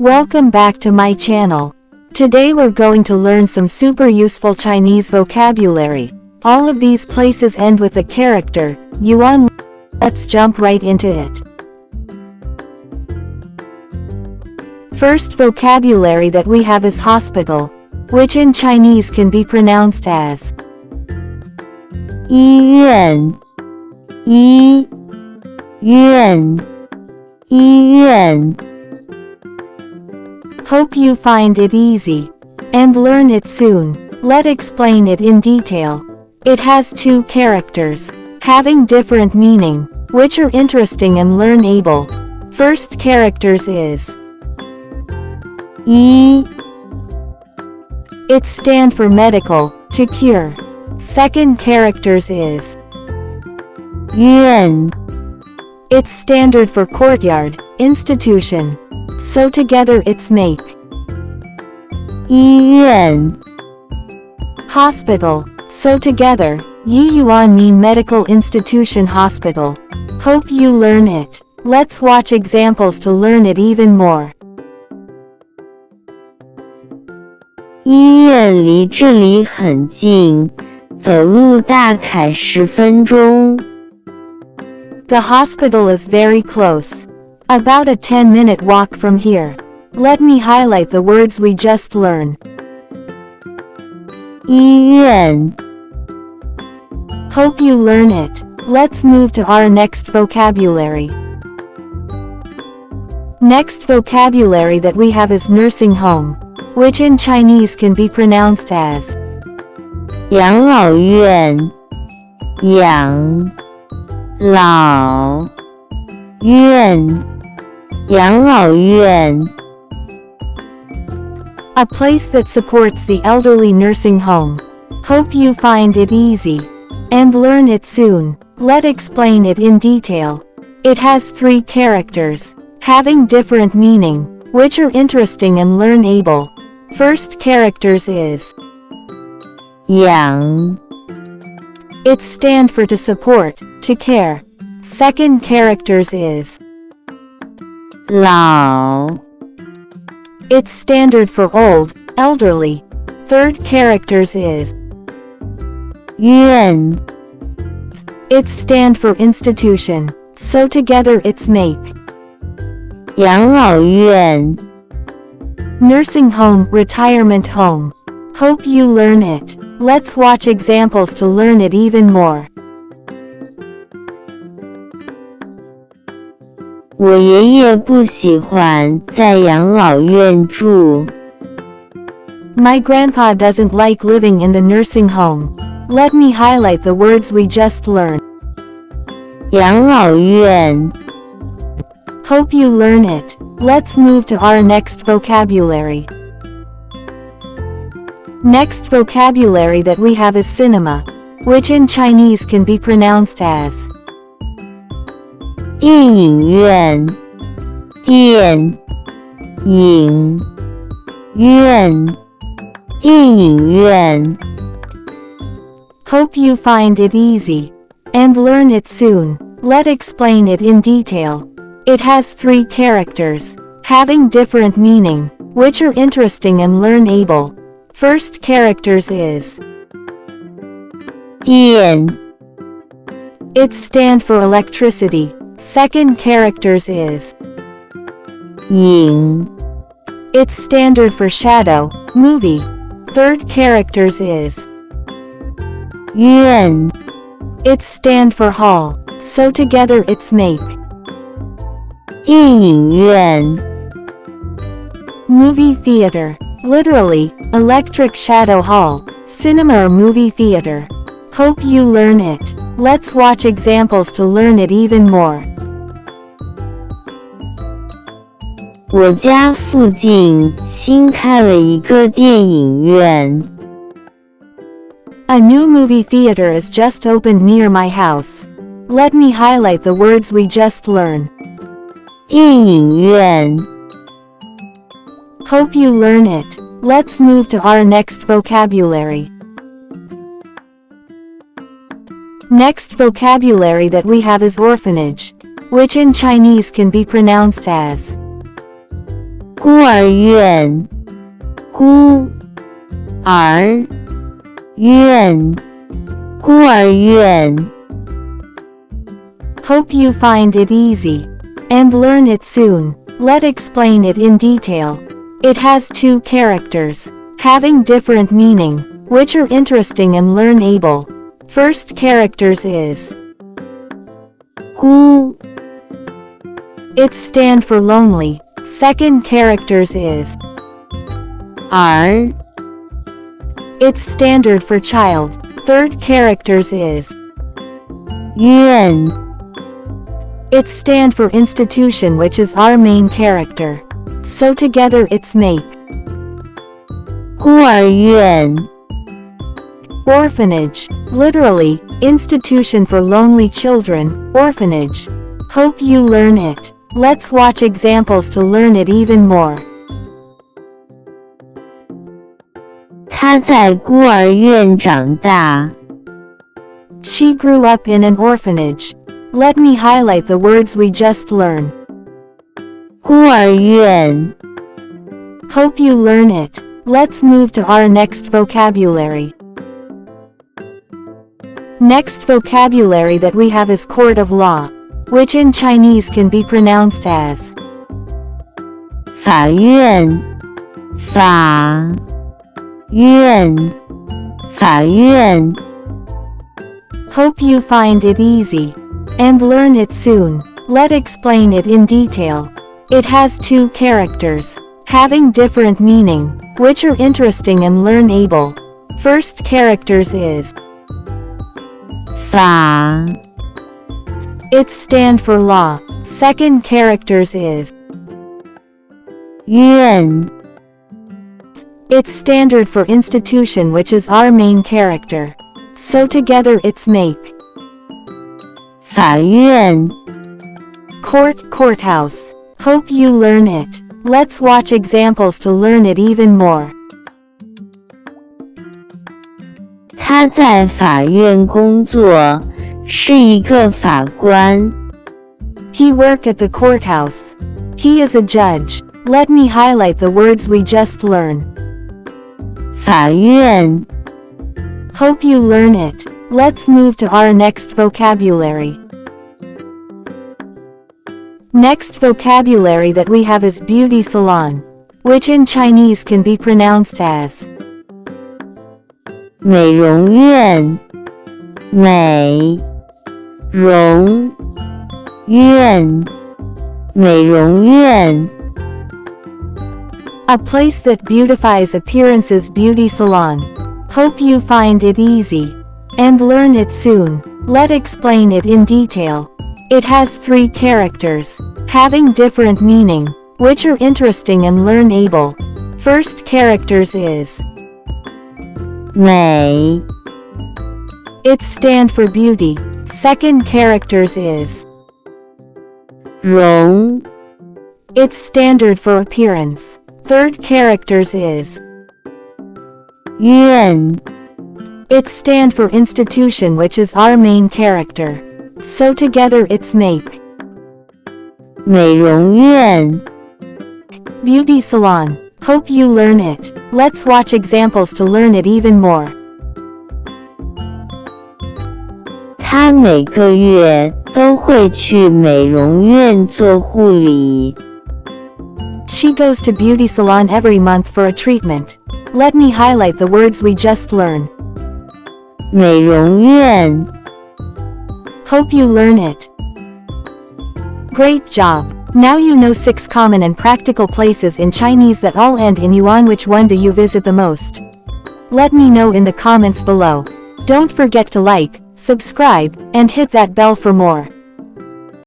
Welcome back to my channel. Today we're going to learn some super useful Chinese vocabulary. All of these places end with the character yuan. Let's jump right into it. First vocabulary that we have is hospital, which in Chinese can be pronounced as 医院，医院，医院。 Hope you find it easy and learn it soon. Let's explain it in detail. It has two characters, having different meaning, which are interesting and learnable. First characters is 医 It stand for medical, to cure. Second characters is 院 It's standard for courtyard, institution. So together it's make 医院 hospital. So together, yuan mean medical institution hospital. Hope you learn it. Let's watch examples to learn it even more. 医院离这里很近，走路大概10分钟。 The hospital is very close. About a 10-minute walk from here. Let me highlight the words we just learned. 医院 Hope you learn it. Let's move to our next vocabulary. Next vocabulary that we have is nursing home, which in Chinese can be pronounced as 养老院，养老院，养老院。 a place that supports the elderly nursing home. Hope you find it easy and learn it soon. Let's explain it in detail. It has three characters, having different meaning, which are interesting and learnable. First characters is 养 It stand for to support, to care. Second characters is 老 It's standard for old, elderly. Third characters is 院 It stand for institution. So together it's make 养老院 nursing home, retirement home. Hope you learn it. Let's watch examples to learn it even more. 我爷爷不喜欢在养老院住。 My grandpa doesn't like living in the nursing home. Let me highlight the words we just learned. 养老院 Hope you learn it. Let's move to our next vocabulary. Next vocabulary that we have is cinema, which in Chinese can be pronounced as 电影院，电影院，电影院。 Hope you find it easy and learn it soon. Let's explain it in detail. It has three characters, having different meaning, which are interesting and learnable. First characters is 电 It stand for electricity. Second characters is 影 It's standard for shadow, movie. Third characters is 院 It's stand for hall. So together it's make 电影院 movie theater. Literally, electric shadow hall, cinema or movie theater. Hope you learn it. Let's watch examples to learn it even more. 我家附近新开了一个电影院。 A new movie theater is just opened near my house. Let me highlight the words we just learned. 电影院 Hope you learn it. Let's move to our next vocabulary. Next vocabulary that we have is orphanage, which in Chinese can be pronounced as 孤儿院，孤儿院，孤儿院。Hope you find it easy and learn it soon. Let's explain it in detail. It has two characters, having different meaning, which are interesting and learnable. First characters is 孤 It stand for lonely. Second characters is 儿 It's standard for child. Third characters is 院 It stand for institution, which is our main character. So together it's make 孤儿院 Orphanage, literally, institution for lonely children, orphanage. Hope you learn it. Let's watch examples to learn it even more. 他在孤儿院长大。 She grew up in an orphanage. Let me highlight the words we just learned. 孤儿院 Hope you learn it. Let's move to our next vocabulary. Next vocabulary that we have is court of law, which in Chinese can be pronounced as 法院法院法院 Hope you find it easy and learn it soon. Let's explain it in detail. It has two characters, having different meaning, which are interesting and learnable. First characters is 法 It stand for law. Second characters is 院 It's standard for institution, which is our main character. So together it's make 法院 court, courthouse. Hope you learn it. Let's watch examples to learn it even more. 他在法院工作，是一个法官。 He work at the courthouse. He is a judge. Let me highlight the words we just learned. 法院 Hope you learn it. Let's move to our next vocabulary. Next vocabulary that we have is beauty salon, which in Chinese can be pronounced as 美容院美容院美容院 a place that beautifies appearances. Beauty salon. Hope you find it easy and learn it soon. Let's explain it in detail. It has three characters, having different meaning, which are interesting and learnable. First characters is 美 It stand for beauty. Second characters is 容 It's standard for appearance. Third characters is 院 It stand for institution, which is our main character. So together it's make 美容院 beauty salon. Hope you learn it. Let's watch examples to learn it even more. 他每个月都会去美容院做护理。 She goes to beauty salon every month for a treatment. Let me highlight the words we just learned. 美容院 Hope you learn it. Great job! Now you know 6 common and practical places in Chinese that all end in yuan. Which one do you visit the most? Let me know in the comments below. Don't forget to like, subscribe, and hit that bell for more.